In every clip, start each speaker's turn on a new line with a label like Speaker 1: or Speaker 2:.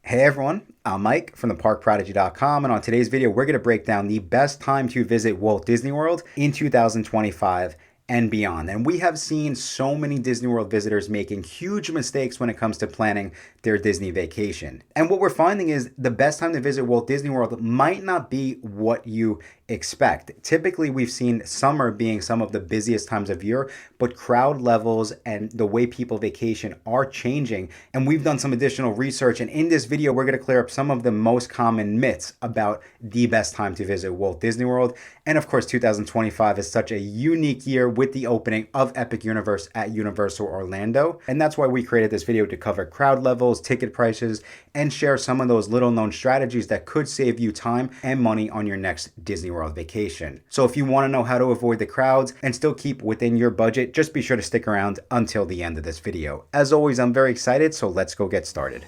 Speaker 1: Hey everyone, I'm Mike from theparkprodigy.com, and on today's video we're going to break down the best time to visit Walt Disney World in 2025 and beyond. And we have seen so many Disney World visitors making huge mistakes when it comes to planning their Disney vacation. And what we're finding is the best time to visit Walt Disney World might not be what you expect. Typically, we've seen summer being some of the busiest times of year, but crowd levels and the way people vacation are changing. And we've done some additional research. And in this video, we're going to clear up some of the most common myths about the best time to visit Walt Disney World. And of course, 2025 is such a unique year with the opening of Epic Universe at Universal Orlando. And that's why we created this video to cover crowd levels, ticket prices, and share some of those little known strategies that could save you time and money on your next Disney World vacation. So if you want to know how to avoid the crowds and still keep within your budget, just be sure to stick around until the end of this video. As always, I'm very excited, so let's go get started.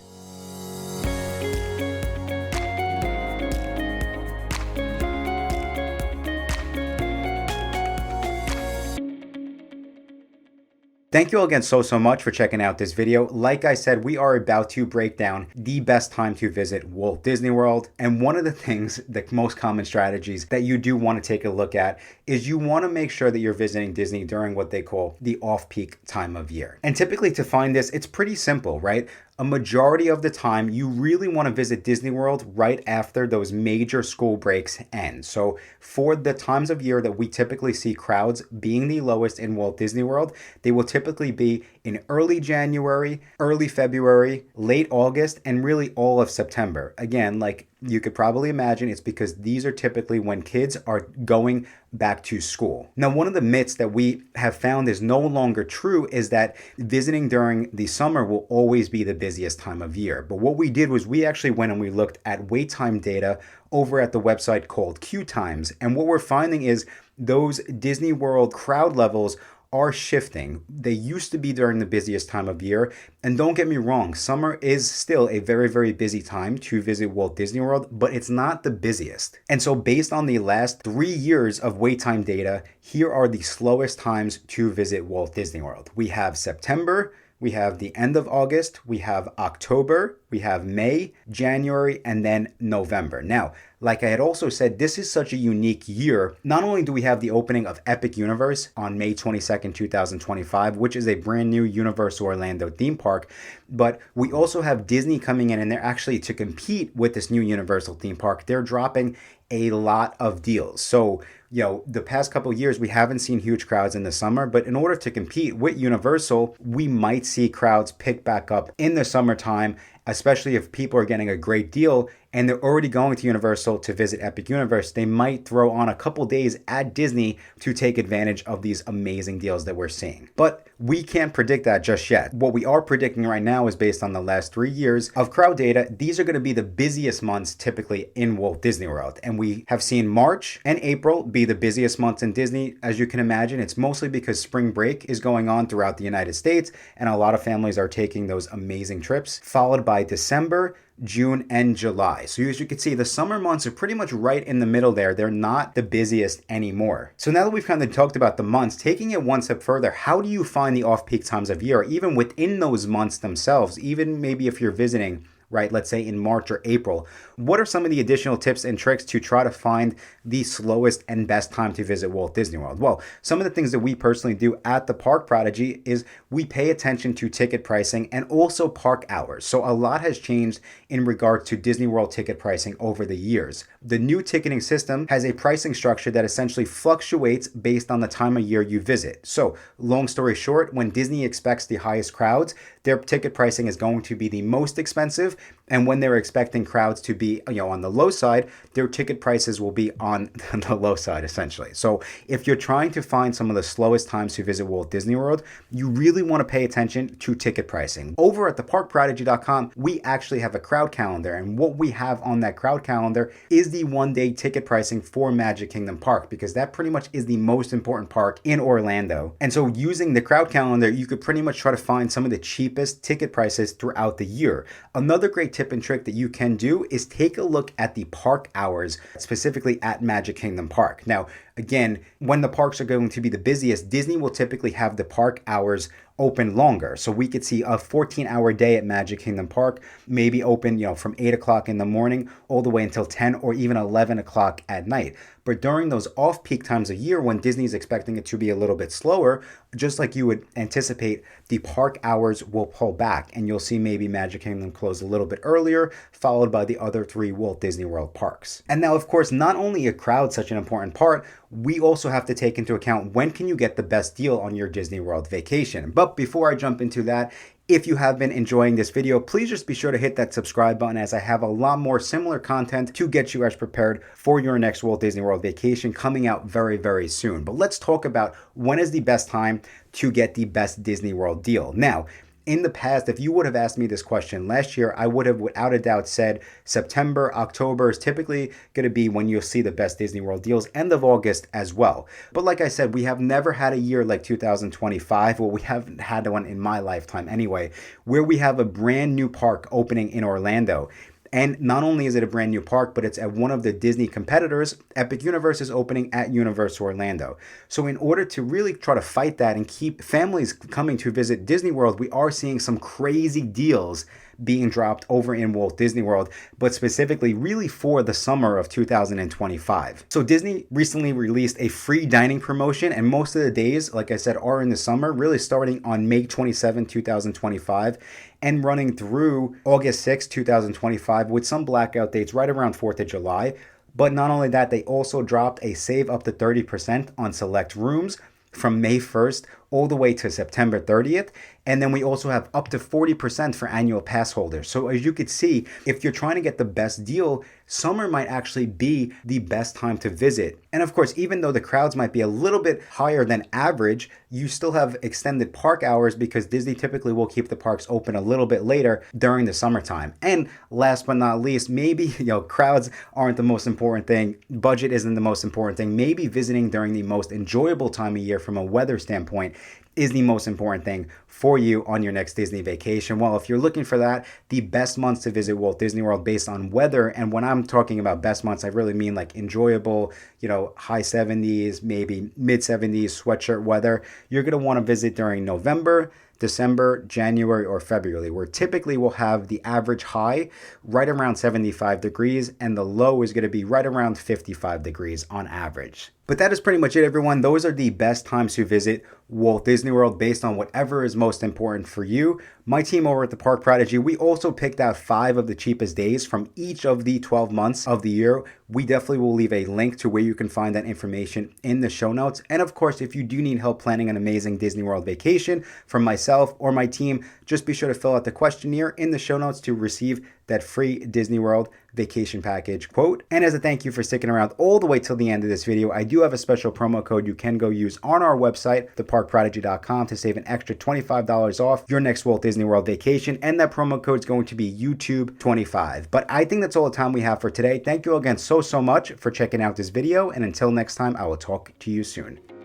Speaker 1: Thank you all again so much for checking out this video. Like I said, we are about to break down the best time to visit Walt Disney World. And one of the things, the most common strategies that you do want to take a look at is you want to make sure that you're visiting Disney during what they call the off-peak time of year. And typically to find this, it's pretty simple, right? A majority of the time, you really want to visit Disney World right after those major school breaks end. So for the times of year that we typically see crowds being the lowest in Walt Disney World, they will typically be in early January, early February, late August, and really all of September. Again, like you could probably imagine, it's because these are typically when kids are going back to school. Now, one of the myths that we have found is no longer true is that visiting during the summer will always be the busiest time of year. But what we did was we actually went and we looked at wait time data over at the website called Queue Times. And what we're finding is those Disney World crowd levels are shifting. They used to be during the busiest time of year. And don't get me wrong, summer is still a very busy time to visit Walt Disney World, but it's not the busiest. And so based on the last 3 years of wait time data, here are the slowest times to visit Walt Disney World. We have September, we have the end of August, we have October, we have May, January, and then November. Now, like I had also said, this is such a unique year. Not only do we have the opening of Epic Universe on May 22nd, 2025, which is a brand new Universal Orlando theme park, but we also have Disney coming in, and they're actually, to compete with this new Universal theme park, they're dropping a lot of deals. So, the past couple of years, we haven't seen huge crowds in the summer, but in order to compete with Universal, we might see crowds pick back up in the summertime, especially if people are getting a great deal and they're already going to Universal to visit Epic Universe. They might throw on a couple days at Disney to take advantage of these amazing deals that we're seeing. But we can't predict that just yet. What we are predicting right now is based on the last 3 years of crowd data. These are going to be the busiest months typically in Walt Disney World. And we have seen March and April be the busiest months in Disney. As you can imagine, it's mostly because spring break is going on throughout the United States, and a lot of families are taking those amazing trips, followed by December, June, and July. So as you can see, the summer months are pretty much right in the middle there. They're not the busiest anymore. So now that we've kind of talked about the months, taking it one step further, how do you find the off-peak times of year, even within those months themselves, even maybe if you're visiting, right, let's say in March or April? What are some of the additional tips and tricks to try to find the slowest and best time to visit Walt Disney World? Well, some of the things that we personally do at the Park Prodigy is we pay attention to ticket pricing and also park hours. So a lot has changed in regard to Disney World ticket pricing over the years. The new ticketing system has a pricing structure that essentially fluctuates based on the time of year you visit. So long story short, when Disney expects the highest crowds, their ticket pricing is going to be the most expensive. And when they're expecting crowds to be, on the low side, their ticket prices will be on the low side, essentially. So if you're trying to find some of the slowest times to visit Walt Disney World, you really want to pay attention to ticket pricing. Over at theparkprodigy.com, we actually have a crowd calendar. And what we have on that crowd calendar is the one-day ticket pricing for Magic Kingdom Park, because that pretty much is the most important park in Orlando. And so using the crowd calendar, you could pretty much try to find some of the cheapest ticket prices throughout the year. Another great tip and trick that you can do is take a look at the park hours, specifically at Magic Kingdom Park. Now, again, when the parks are going to be the busiest, Disney will typically have the park hours open longer. So we could see a 14-hour day at Magic Kingdom Park, maybe open, from 8 o'clock in the morning all the way until 10 or even 11 o'clock at night. But during those off-peak times of year when Disney's expecting it to be a little bit slower, just like you would anticipate, the park hours will pull back and you'll see maybe Magic Kingdom close a little bit earlier, followed by the other 3 Walt Disney World parks. And now, of course, not only is crowd such an important part, we also have to take into account when can you get the best deal on your Disney World vacation. But before I jump into that, if you have been enjoying this video, please just be sure to hit that subscribe button, as I have a lot more similar content to get you as prepared for your next Walt Disney World vacation coming out very, very soon. But let's talk about when is the best time to get the best Disney World deal. Now, in the past, if you would have asked me this question last year, I would have without a doubt said September, October is typically going to be when you'll see the best Disney World deals, end of August as well. But like I said, we have never had a year like 2025, well, we haven't had one in my lifetime anyway, where we have a brand new park opening in Orlando. And not only is it a brand new park, but it's at one of the Disney competitors. Epic Universe is opening at Universal Orlando. So in order to really try to fight that and keep families coming to visit Disney World, we are seeing some crazy deals being dropped over in Walt Disney World, but specifically really for the summer of 2025. So Disney recently released a free dining promotion, and most of the days, like I said, are in the summer, really starting on May 27, 2025 and running through August 6, 2025 with some blackout dates right around 4th of July. But not only that, they also dropped a save up to 30% on select rooms from May 1st all the way to September 30th. And then we also have up to 40% for annual pass holders. So as you could see, if you're trying to get the best deal, summer might actually be the best time to visit. And of course, even though the crowds might be a little bit higher than average, you still have extended park hours because Disney typically will keep the parks open a little bit later during the summertime. And last but not least, maybe, crowds aren't the most important thing. Budget isn't the most important thing. Maybe visiting during the most enjoyable time of year from a weather standpoint is the most important thing for you on your next Disney vacation. Well, if you're looking for that, the best months to visit Walt Disney World based on weather, and when I'm talking about best months, I really mean like enjoyable, high 70s, maybe mid 70s sweatshirt weather, you're going to want to visit during November, December, January, or February, where typically we'll have the average high right around 75 degrees and the low is going to be right around 55 degrees on average. But that is pretty much it, everyone. Those are the best times to visit Walt Disney World based on whatever is most important for you. My team over at the Park Prodigy, we also picked out 5 of the cheapest days from each of the 12 months of the year. We definitely will leave a link to where you can find that information in the show notes. And of course, if you do need help planning an amazing Disney World vacation from myself or my team, just be sure to fill out the questionnaire in the show notes to receive that free Disney World vacation package quote. And as a thank you for sticking around all the way till the end of this video, I do have a special promo code you can go use on our website, theparkprodigy.com, to save an extra $25 off your next Walt Disney World vacation. And that promo code is going to be YouTube25. But I think that's all the time we have for today. Thank you again so much for checking out this video. And until next time, I will talk to you soon.